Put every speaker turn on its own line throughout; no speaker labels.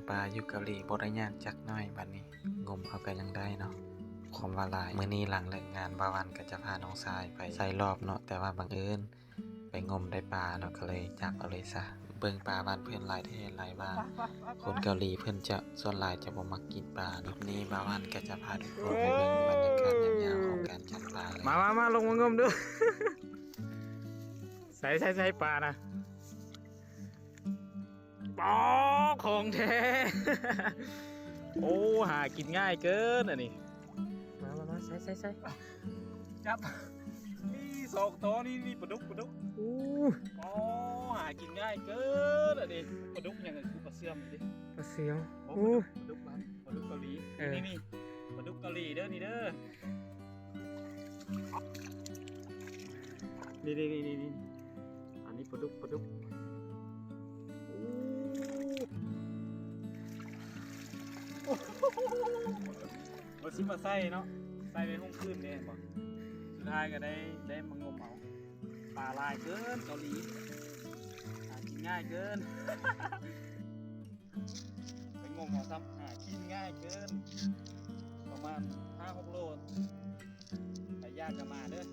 ปลาอยู่เกาหลีบ่ได้ยากจักหน่อยบัดนี้งมเอาก็ยังได้เนาะความว่าหลายมื้อนี้หลังเลิกงานบ่าววันก็จะพาน้องชายไปใส่รอบเนาะแต่ว่าบังเอิญไปงมได้ปลาเนาะก็เลยจับเอาเลยซะเบิ่งปลาบ้านเพื่อนหลายแท้หลายว่าคนเกาหลีเพิ่นจะส่วนหลายจะบ่มักกินปลาเนาะนี้บ่าววันก็จะพาทุกคนไปเบิ่งบรรยากาศยามๆของการจับปลาเลย
มาลงมางมดูใส่ปลานะปอของแท้ โอ้หากินง่ายเกินอันนี้มาใส่จับนี่สองตัวนี่ปลาดุกอู้อ๋อหากินง่ายเกินอันนี้ปลาดุกยังไงคือปลาเสื่อมดิปลาเสื่อมโอ้ปลาดุกเกาหลีนี่ปลาดุกเกาหลีเด้อนี่เด้อนี่อันนี้ปลาดุกมาซิมาใส่เนาะใส่ไปห้องคืนเนี่ยบอกสุดท้ายก็ได้มางมเอาปลาลายเกินเกาหลีหากินง่ายเกิน ไปงมเอาซ้ำหากินง่ายเกินประมาณ 5-6 โลแต่ยากจะมาเด้อ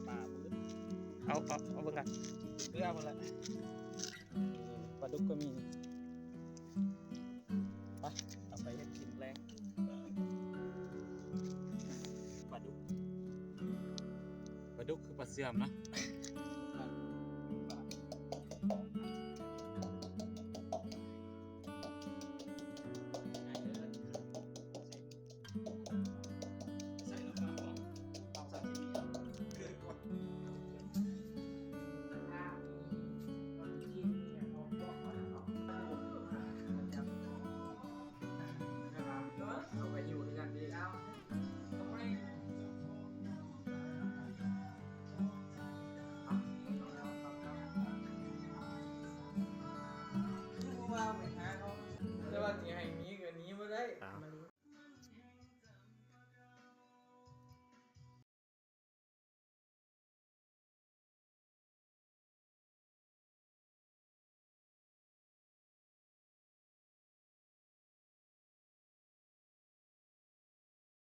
ปลาพื้นเอาเบิ่งกันเพื่อมาละปลาดุกก็มีไปเอาไปให้กินแรงปลาดุกคือปลาเสื่อมนะ